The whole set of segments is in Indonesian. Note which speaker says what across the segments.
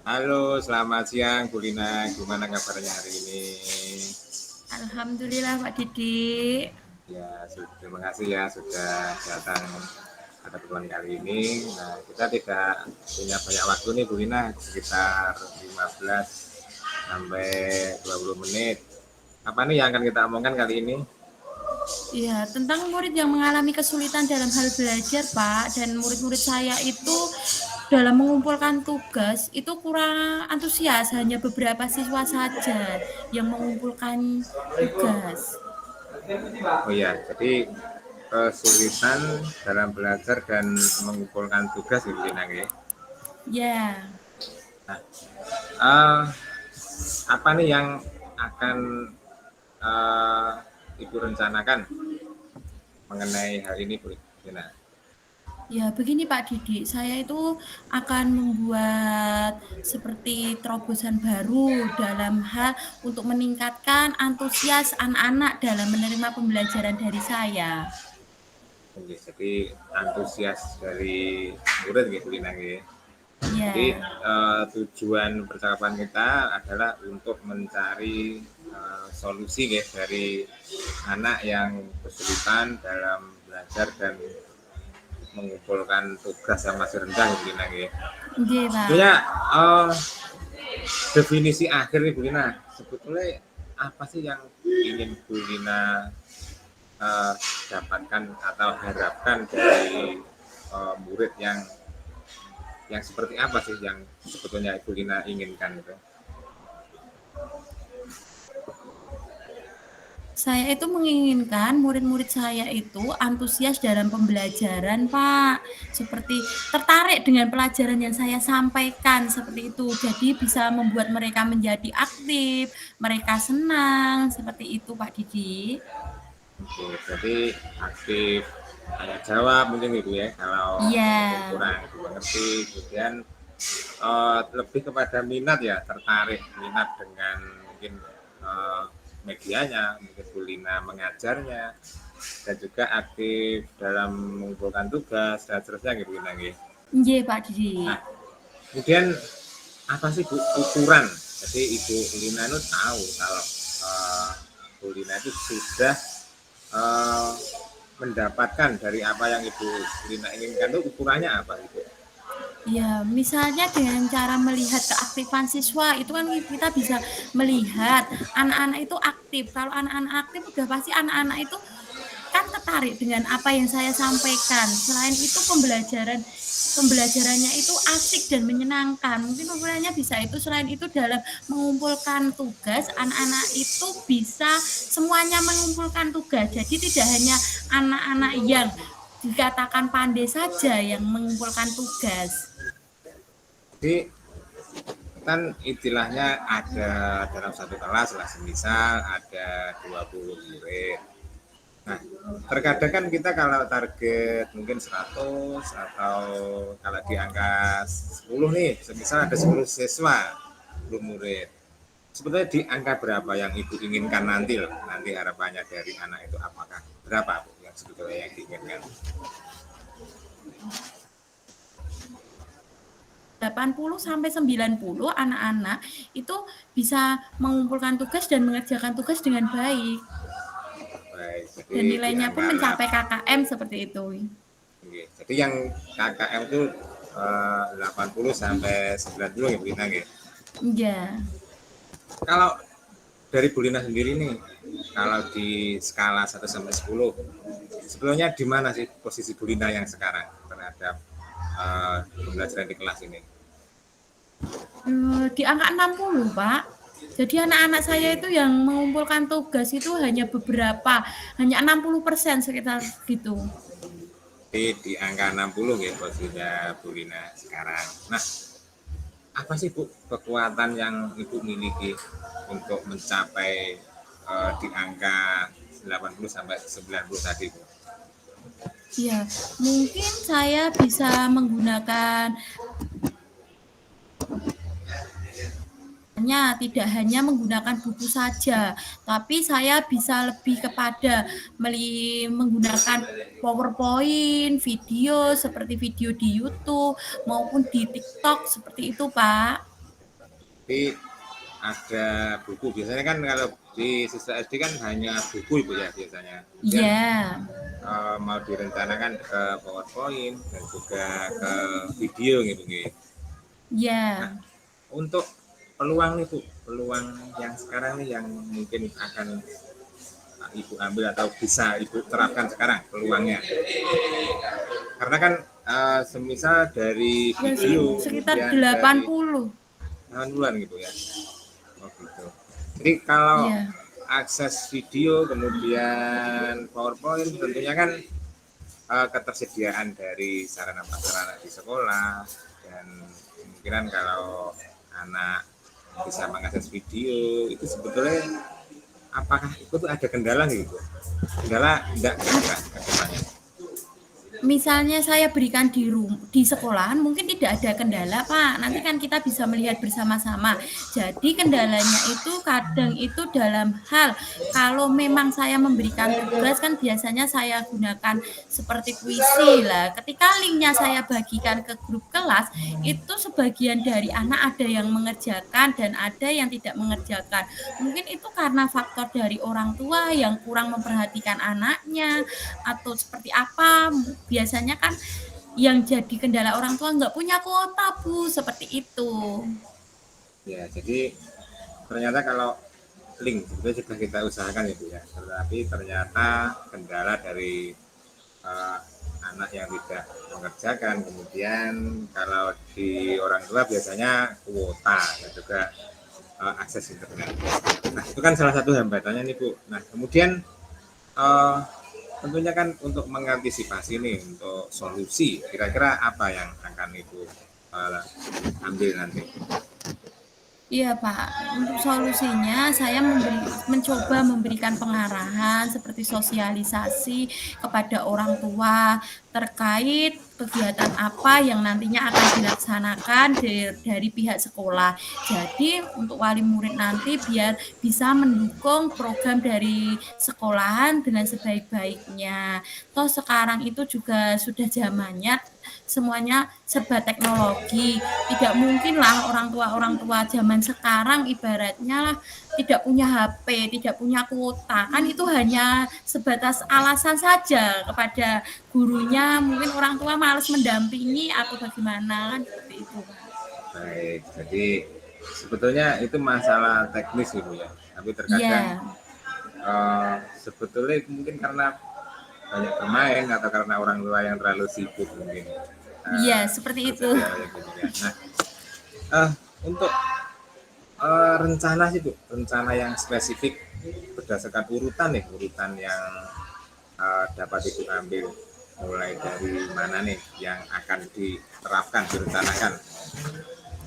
Speaker 1: Halo, selamat siang Bu Lina. Gimana kabarnya hari ini?
Speaker 2: Alhamdulillah Pak Didi.
Speaker 1: Ya, terima kasih ya sudah datang pada pertemuan kali ini. Nah, kita tidak punya banyak waktu nih Bu Lina, sekitar 15 sampai 20 menit. Apa nih yang akan kita omongkan kali ini?
Speaker 2: Ya, tentang murid yang mengalami kesulitan dalam hal belajar, Pak, dan murid-murid saya itu dalam mengumpulkan tugas itu kurang antusias, hanya beberapa siswa saja yang mengumpulkan tugas.
Speaker 1: Oh ya, jadi kesulitan dalam belajar dan mengumpulkan tugas Bu Lina ya.
Speaker 2: Ya,
Speaker 1: Nah, uh, apa nih yang akan uh, Ibu rencanakan mengenai hal ini, Bu Lina?
Speaker 2: ya begini Pak Didi, saya itu akan membuat seperti terobosan baru dalam hal untuk meningkatkan antusias anak-anak dalam menerima pembelajaran dari saya.
Speaker 1: Oke, jadi antusias dari murid gitu Lina ya. Jadi
Speaker 2: Ya,
Speaker 1: tujuan percakapan kita adalah untuk mencari solusi guys dari anak yang kesulitan dalam belajar dan mengumpulkan tugas yang masih rendah gitu Lina ya.
Speaker 2: nggih, Pak.
Speaker 1: Sebetulnya uh, definisi akhir nih Bu Lina, sebetulnya apa sih yang ingin Bu Lina uh, dapatkan atau harapkan dari murid yang seperti apa sih yang sebetulnya Ibu Lina inginkan itu?
Speaker 2: Saya itu menginginkan murid-murid saya itu antusias dalam pembelajaran, Pak. Seperti tertarik dengan pelajaran yang saya sampaikan, seperti itu. Jadi bisa membuat mereka menjadi aktif, mereka senang, seperti itu, Pak Didi.
Speaker 1: Oke, jadi aktif tanya jawab mungkin gitu ya kalau
Speaker 2: Iya,
Speaker 1: mungkin kurang Ibu mengerti, kemudian lebih kepada minat ya, tertarik minat dengan mungkin medianya, mungkin Bu Lina mengajarnya, dan juga aktif dalam mengumpulkan tugas dan seterusnya gitu Lina gitu.
Speaker 2: nggih, Pak Didi.
Speaker 1: Nah, kemudian apa sih Bu ukuran? Jadi Ibu Lina itu tahu kalau Bu Lina itu sudah uh, mendapatkan dari apa yang Ibu Lina inginkan itu ukurannya apa Ibu?
Speaker 2: Ya, misalnya dengan cara melihat keaktifan siswa, itu kan kita bisa melihat anak-anak itu aktif. Kalau anak-anak aktif, udah pasti anak-anak itu kan tertarik dengan apa yang saya sampaikan. Selain itu pembelajarannya itu asik dan menyenangkan. Mungkin ukurannya bisa itu. Selain itu dalam mengumpulkan tugas, anak-anak itu bisa semuanya mengumpulkan tugas. Jadi tidak hanya anak-anak yang dikatakan pandai saja yang mengumpulkan tugas.
Speaker 1: Jadi kan istilahnya ada dalam satu kelas lah, semisal ada 20 murid. Nah, terkadang kan kita kalau target mungkin 100 atau kalau di angka 10 nih, semisal ada 10 siswa, 10 murid. Sebetulnya di angka berapa yang Ibu inginkan nanti loh, nanti harapannya dari anak itu apakah berapa Bu yang sebetulnya yang diinginkan?
Speaker 2: 80 sampai 90 anak-anak itu bisa mengumpulkan tugas dan mengerjakan tugas dengan baik.
Speaker 1: Baik, jadi
Speaker 2: Dan
Speaker 1: di
Speaker 2: nilainya pun
Speaker 1: angka 8.
Speaker 2: mencapai KKM seperti itu.
Speaker 1: Oke. Jadi yang KKM itu 80 sampai 90 ya Bu Lina ya.
Speaker 2: Iya.
Speaker 1: Kalau dari Bu Lina sendiri nih, kalau di skala 1 sampai 10, sebetulnya di mana sih posisi Bu Lina yang sekarang terhadap pembelajaran di kelas ini?
Speaker 2: Di angka 60, Pak. Jadi anak-anak saya itu yang mengumpulkan tugas itu hanya beberapa, hanya 60% sekitar gitu.
Speaker 1: Di angka 60 ya posisinya Bu Lina sekarang. Nah, apa sih Bu kekuatan yang Ibu miliki untuk mencapai di angka 80 sampai 90 tadi Bu?
Speaker 2: Ya, mungkin saya bisa menggunakan tidak hanya menggunakan buku saja, tapi saya bisa lebih kepada menggunakan PowerPoint, video seperti video di YouTube maupun di TikTok seperti itu, Pak.
Speaker 1: Jadi ada buku. Biasanya kan kalau di siswa SD kan hanya buku Ibu ya biasanya. Kemudian
Speaker 2: Iya.
Speaker 1: mau direncanakan ke PowerPoint dan juga ke video gitu. Nah,
Speaker 2: Iya.
Speaker 1: untuk peluang nih Bu, peluang yang sekarang nih yang mungkin akan Ibu ambil atau bisa Ibu terapkan sekarang peluangnya. Karena kan semisal dari
Speaker 2: Ya
Speaker 1: video,
Speaker 2: sekitar
Speaker 1: kemudian dari
Speaker 2: 80.
Speaker 1: bulan gitu ya. Oh gitu. Jadi kalau
Speaker 2: Iya.
Speaker 1: akses video kemudian PowerPoint tentunya kan ketersediaan dari sarana prasarana di sekolah dan kemungkinan kalau anak bisa mengakses video itu sebetulnya apakah itu ada kendala gitu? Kendala enggak ke depannya?
Speaker 2: Misalnya saya berikan di sekolahan mungkin tidak ada kendala Pak, nanti kan kita bisa melihat bersama-sama. Jadi kendalanya itu kadang itu dalam hal kalau memang saya memberikan tugas kan biasanya saya gunakan seperti puisi lah, ketika linknya saya bagikan ke grup kelas, itu sebagian dari anak ada yang mengerjakan dan ada yang tidak mengerjakan. Mungkin itu karena faktor dari orang tua yang kurang memperhatikan anaknya, atau seperti apa, biasanya kan yang jadi kendala orang tua nggak punya kuota Bu, seperti itu.
Speaker 1: Ya, jadi ternyata kalau link itu sudah kita usahakan ya Bu ya, tetapi ternyata kendala dari eh, anak yang tidak mengerjakan, kemudian kalau di orang tua biasanya kuota dan juga akses internet. Nah itu kan salah satu hambatannya nih Bu. Nah kemudian eh, tentunya kan untuk mengantisipasi nih untuk solusi kira-kira apa yang akan Ibu ambil nanti?
Speaker 2: Iya Pak, untuk solusinya saya mencoba memberikan pengarahan seperti sosialisasi kepada orang tua terkait kegiatan apa yang nantinya akan dilaksanakan dari pihak sekolah. Jadi untuk wali murid nanti biar bisa mendukung program dari sekolahan dengan sebaik-baiknya. Toh sekarang itu juga sudah zamannya semuanya serba teknologi. Tidak mungkinlah orang tua zaman sekarang ibaratnya lah tidak punya HP, tidak punya kuota. Kan itu hanya sebatas alasan saja kepada gurunya, mungkin orang tua malas mendampingi atau bagaimana kan seperti itu, Pak.
Speaker 1: Baik, jadi sebetulnya itu masalah teknis Ibu ya, tapi terkadang
Speaker 2: Iya.
Speaker 1: sebetulnya mungkin karena banyak bermain atau karena orang tua yang terlalu sibuk mungkin
Speaker 2: Iya, seperti itu.
Speaker 1: terjadi hal yang gitu ya. Nah, untuk rencana sih Bu, rencana yang spesifik berdasarkan urutan nih, urutan yang dapat Ibu ambil mulai dari mana nih yang akan diterapkan, direncanakan.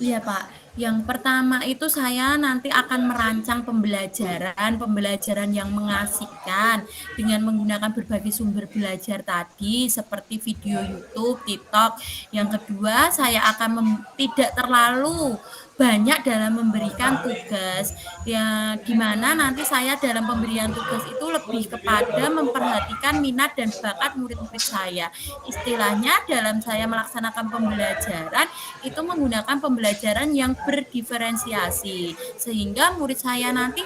Speaker 2: Iya Pak, yang pertama itu saya nanti akan merancang pembelajaran yang mengasihkan dengan menggunakan berbagai sumber belajar tadi seperti video YouTube, TikTok. Yang kedua, saya akan tidak terlalu banyak dalam memberikan tugas, ya di mana nanti saya dalam pemberian tugas itu lebih kepada memperhatikan minat dan bakat murid-murid saya. Istilahnya dalam saya melaksanakan pembelajaran itu menggunakan pembelajaran yang berdiferensiasi sehingga murid saya nanti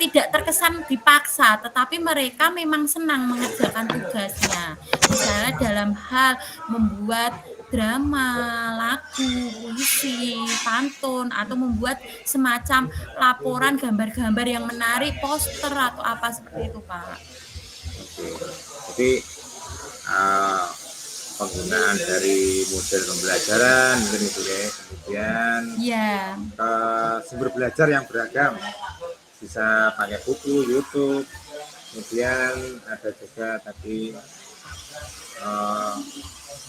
Speaker 2: tidak terkesan dipaksa tetapi mereka memang senang mengerjakan tugasnya, misalnya dalam hal membuat drama, lagu, puisi, pantun atau membuat semacam laporan gambar-gambar yang menarik, poster atau apa seperti itu Pak.
Speaker 1: Oke. Jadi uh, penggunaan dari model pembelajaran mungkin itu ya, kemudian
Speaker 2: Iya.
Speaker 1: sumber belajar yang beragam, bisa pakai buku, YouTube, kemudian ada juga tadi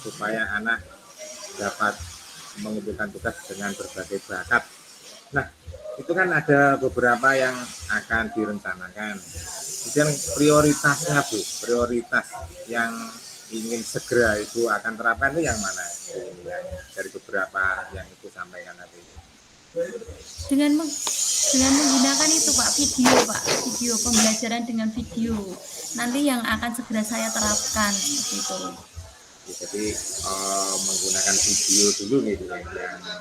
Speaker 1: supaya anak dapat mengumpulkan tugas dengan berbagai bakat. Nah, itu kan ada beberapa yang akan direncanakan. Kemudian prioritasnya Bu, prioritas yang ingin segera Ibu akan terapkan itu yang mana? Dari beberapa yang Ibu sampaikan tadi.
Speaker 2: Dengan menggunakan itu Pak, video pembelajaran dengan video. Nanti yang akan segera saya terapkan seperti itu.
Speaker 1: Jadi menggunakan video dulu gitu yang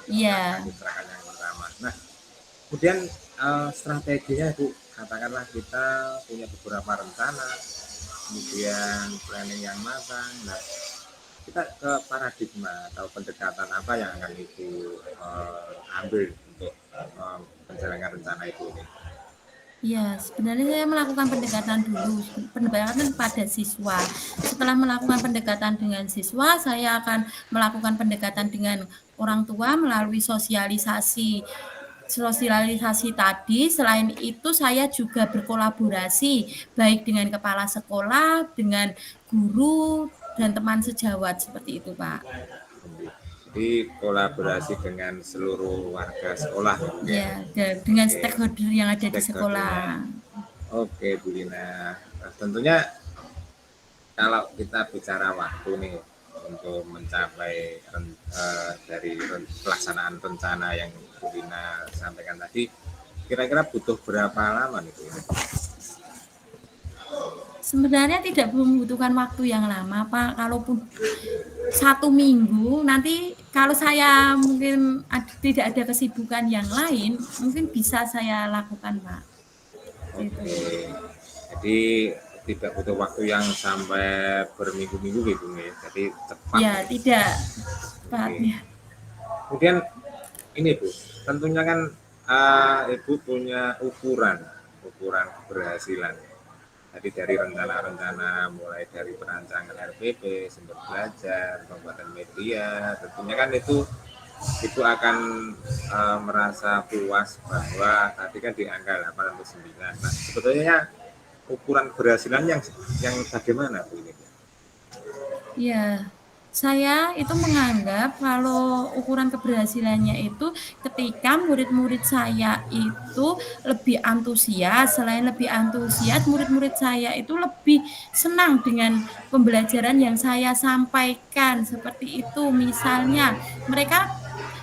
Speaker 2: Iya.
Speaker 1: akan diterapkan yang pertama. Nah, Kemudian strateginya Bu, katakanlah kita punya beberapa rencana, kemudian planning yang matang. Nah, kita ke paradigma atau pendekatan apa yang akan Ibu ambil untuk menjalankan rencana itu ini?
Speaker 2: Ya, sebenarnya saya melakukan pendekatan dulu, pendekatan pada siswa. Setelah melakukan pendekatan dengan siswa, saya akan melakukan pendekatan dengan orang tua melalui sosialisasi. Sosialisasi tadi, selain itu saya juga berkolaborasi baik dengan kepala sekolah, dengan guru dan teman sejawat seperti itu, Pak.
Speaker 1: Jadi kolaborasi dengan seluruh warga sekolah ya.
Speaker 2: Ya, dengan
Speaker 1: Oke,
Speaker 2: stakeholder yang ada di sekolah.
Speaker 1: stakeholdernya. Oke, Bu Lina. Nah, tentunya kalau kita bicara waktu nih untuk mencapai dari pelaksanaan rencana yang Bu Lina sampaikan tadi, kira-kira butuh berapa lama nih Bu?
Speaker 2: Sebenarnya tidak membutuhkan waktu yang lama, Pak. Kalaupun 1 minggu, nanti kalau saya mungkin tidak ada kesibukan yang lain, mungkin bisa saya lakukan, Pak. Gitu.
Speaker 1: Oke, jadi tidak butuh waktu yang sampai berminggu-minggu gitu ya, jadi cepat.
Speaker 2: Ya, tidak, Pak.
Speaker 1: Oke.
Speaker 2: Ya.
Speaker 1: Kemudian ini Bu, tentunya kan Ibu punya ukuran keberhasilan. Jadi dari rencana-rencana mulai dari perancangan RPP, sumber belajar, pembuatan media, tentunya kan itu akan merasa puas bahwa tadi kan di angka 809. Nah, sebetulnya ukuran keberhasilan yang bagaimana Bu ini?
Speaker 2: Ya, saya itu menganggap kalau ukuran keberhasilannya itu ketika murid-murid saya itu lebih antusias, selain lebih antusias, murid-murid saya itu lebih senang dengan pembelajaran yang saya sampaikan, seperti itu. Misalnya, mereka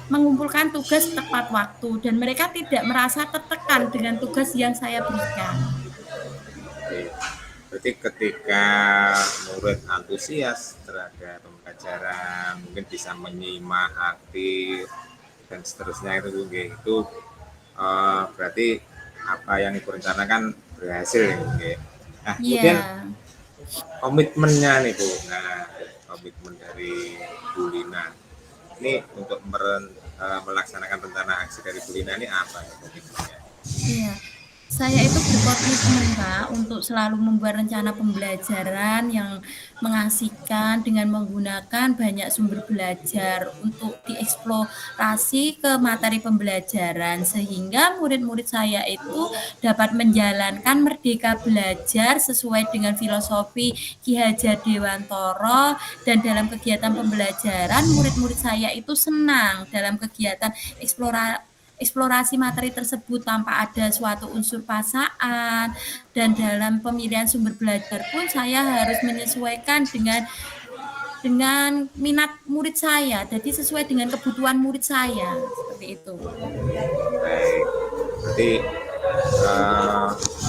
Speaker 2: mengumpulkan tugas tepat waktu dan mereka tidak merasa tertekan dengan tugas yang saya berikan.
Speaker 1: Oke. Berarti ketika murid antusias terhadap pembelajaran, mungkin bisa menyimak aktif dan seterusnya itu berarti apa yang direncanakan berhasil ya. Nah, kemudian
Speaker 2: Iya.
Speaker 1: komitmennya nih Bu. Nah, komitmen dari Bu Lina ini untuk melaksanakan rencana aksi dari Bu Lina ini apa ya komitmennya?
Speaker 2: Iya, saya itu berkomitmen, Kak, untuk selalu membuat rencana pembelajaran yang mengasihkan dengan menggunakan banyak sumber belajar untuk dieksplorasi ke materi pembelajaran, sehingga murid-murid saya itu dapat menjalankan Merdeka Belajar sesuai dengan filosofi Ki Hajar Dewantara, dan dalam kegiatan pembelajaran murid-murid saya itu senang dalam kegiatan eksplorasi materi tersebut tanpa ada suatu unsur paksaan, dan dalam pemilihan sumber belajar pun saya harus menyesuaikan dengan minat murid saya, jadi sesuai dengan kebutuhan murid saya, seperti itu.
Speaker 1: Baik, berarti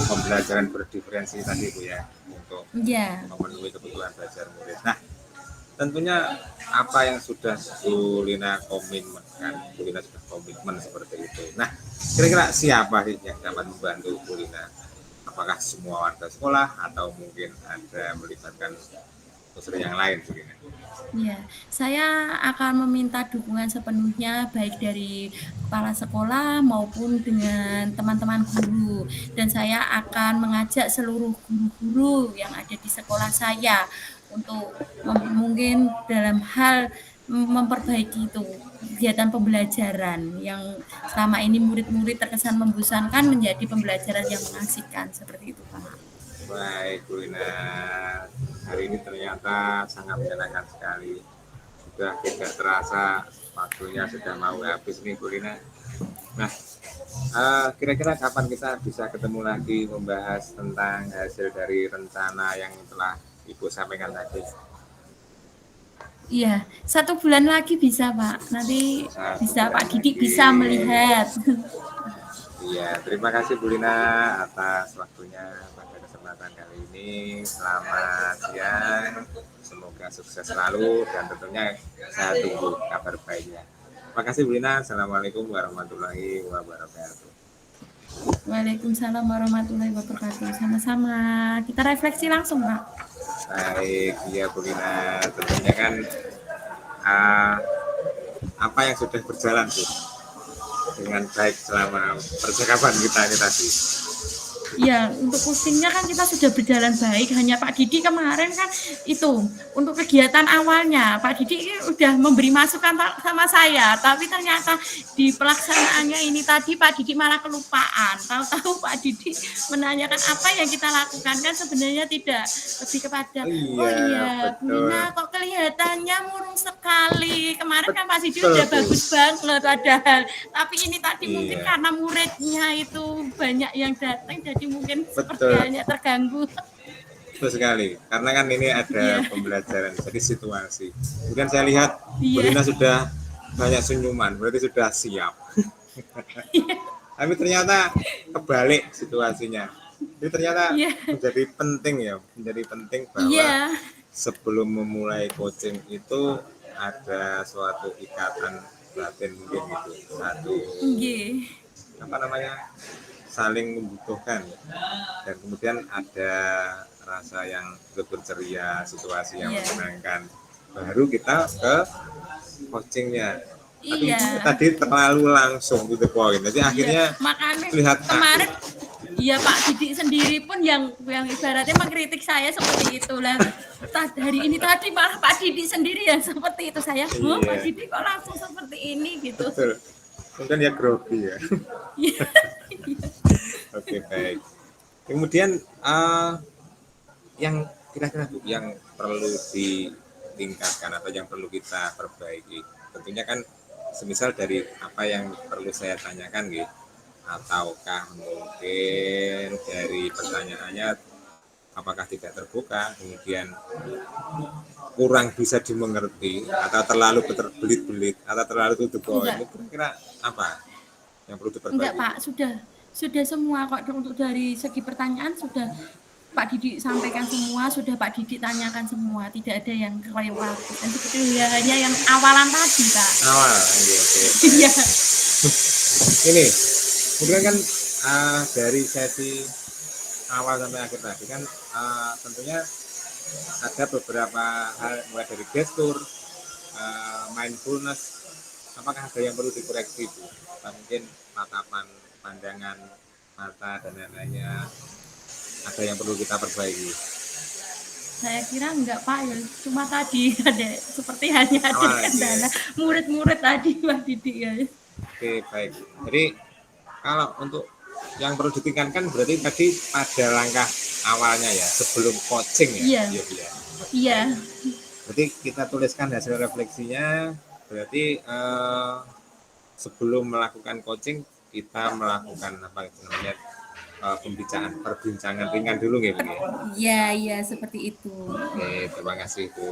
Speaker 1: pembelajaran berdiferensi tadi Bu ya untuk
Speaker 2: Iya.
Speaker 1: memenuhi kebutuhan belajar murid. Nah, tentunya apa yang sudah Bu Lina komitmenkan, Bu Lina sudah komitmen seperti itu. Nah, kira-kira siapa sih yang dapat membantu Bu Lina? Apakah semua warga sekolah atau mungkin ada melibatkan unsur yang lain Bu Lina?
Speaker 2: Iya, saya akan meminta dukungan sepenuhnya baik dari kepala sekolah maupun dengan teman-teman guru, dan saya akan mengajak seluruh guru-guru yang ada di sekolah saya untuk mungkin dalam hal memperbaiki itu kegiatan pembelajaran yang selama ini murid-murid terkesan membosankan menjadi pembelajaran yang mengasihkan, seperti itu, Pak.
Speaker 1: Baik Bu Lina, hari ini ternyata sangat menyenangkan sekali. Sudah tidak terasa waktunya sudah mau habis nih Bu Lina. Nah, kira-kira kapan kita bisa ketemu lagi membahas tentang hasil dari rencana yang telah Ibu sampaikan tadi?
Speaker 2: Iya, 1 bulan lagi bisa, Pak. Nanti
Speaker 1: Satu
Speaker 2: bisa
Speaker 1: bulan
Speaker 2: Pak Didik
Speaker 1: lagi.
Speaker 2: bisa melihat.
Speaker 1: Iya, terima kasih Bu Lina atas waktunya pada kesempatan kali ini. Selamat siang, semoga sukses selalu dan tentunya saya tunggu kabar baiknya. Terima kasih Bu Lina. Assalamualaikum warahmatullahi wabarakatuh.
Speaker 2: Waalaikumsalam warahmatullahi wabarakatuh. Sama-sama. Kita refleksi langsung, Pak.
Speaker 1: Baik, iya Bu Lina. Tentunya kan uh, apa yang sudah berjalan Bu dengan baik selama percakapan kita ini tadi.
Speaker 2: Ya, untuk pusingnya kan kita sudah berjalan baik. Hanya Pak Didi kemarin kan itu untuk kegiatan awalnya Pak Didi udah memberi masukan sama saya, tapi ternyata di pelaksanaannya ini tadi Pak Didi malah kelupaan. Tahu-tahu Pak Didi menanyakan apa yang kita lakukan kan sebenarnya tidak, lebih kepada oh
Speaker 1: Iya,
Speaker 2: iya Bu
Speaker 1: betul.
Speaker 2: Lina kok kelihatannya murung sekali. Kemarin kan Pak Didi
Speaker 1: Betul,
Speaker 2: udah
Speaker 1: Bu.
Speaker 2: bagus banget padahal. Tapi ini tadi mungkin
Speaker 1: Iya,
Speaker 2: karena muridnya itu banyak yang datang jadi mungkin seperti
Speaker 1: betul.
Speaker 2: halnya terganggu.
Speaker 1: Betul sekali. Karena kan ini ada
Speaker 2: Iya,
Speaker 1: pembelajaran, jadi situasi. Kemudian saya lihat Bu
Speaker 2: iya,
Speaker 1: Lina sudah banyak senyuman, berarti sudah siap. Tapi ternyata kebalik situasinya. Jadi ternyata
Speaker 2: iya,
Speaker 1: menjadi penting ya, menjadi penting bahwa
Speaker 2: iya,
Speaker 1: sebelum memulai coaching itu ada suatu ikatan batin mungkin gitu, satu
Speaker 2: nggih,
Speaker 1: apa namanya saling membutuhkan dan kemudian ada rasa yang berceria, situasi yang
Speaker 2: iya,
Speaker 1: menyenangkan, baru kita ke coachingnya. Tapi
Speaker 2: iya,
Speaker 1: tadi terlalu langsung to the point, jadi
Speaker 2: iya.
Speaker 1: akhirnya
Speaker 2: Makanya
Speaker 1: terlihat kaku.
Speaker 2: kemarin iya Pak Didi sendiri pun yang ibaratnya mengkritik saya seperti itulah. Hari ini tadi malah Pak Didi sendiri yang seperti itu saya. Oh Pak
Speaker 1: Iya,
Speaker 2: Didi kok langsung seperti ini gitu.
Speaker 1: betul. Mungkin ya grogi ya.
Speaker 2: Iya,
Speaker 1: Oke, baik. Kemudian yang kira-kira Bu, yang perlu ditingkatkan atau yang perlu kita perbaiki. Tentunya kan semisal dari apa yang perlu saya tanyakan gitu, ataukah mungkin dari pertanyaannya apakah tidak terbuka, kemudian kurang bisa dimengerti atau terlalu berbelit-belit atau terlalu to the point,
Speaker 2: enggak.
Speaker 1: itu kira-kira apa yang perlu
Speaker 2: Enggak,
Speaker 1: diperbaiki Bu?
Speaker 2: Pak, sudah semua kok untuk dari segi pertanyaan sudah Pak Didi sampaikan semua, sudah Pak Didi tanyakan semua, tidak ada yang kelewat. Dan seperti hanya yang awalan tadi, Pak.
Speaker 1: Awal, oke, oke,
Speaker 2: Iya,
Speaker 1: baik. Ini kemudian kan dari sesi awal sampai akhir tadi kan tentunya ada beberapa hal mulai dari gestur, mindfulness, apakah ada yang perlu dikoreksi Bu? Atau mungkin tatapan pandangan mata dan lain-lainnya ada yang perlu kita perbaiki.
Speaker 2: saya kira enggak, Pak, ya cuma tadi ada seperti hanya ada
Speaker 1: Awal ya.
Speaker 2: kendala murid-murid tadi Pak Didi ya.
Speaker 1: Oke, baik. Jadi kalau untuk yang perlu ditingkatkan berarti tadi pada langkah awalnya ya, sebelum coaching ya.
Speaker 2: Iya,
Speaker 1: Iya, iya.
Speaker 2: iya,
Speaker 1: Baik. Berarti kita tuliskan hasil refleksinya. Berarti sebelum melakukan coaching kita melakukan apa itu namanya perbincangan ringan dulu gitu ya.
Speaker 2: iya, iya seperti itu.
Speaker 1: Oke, terima kasih Bu.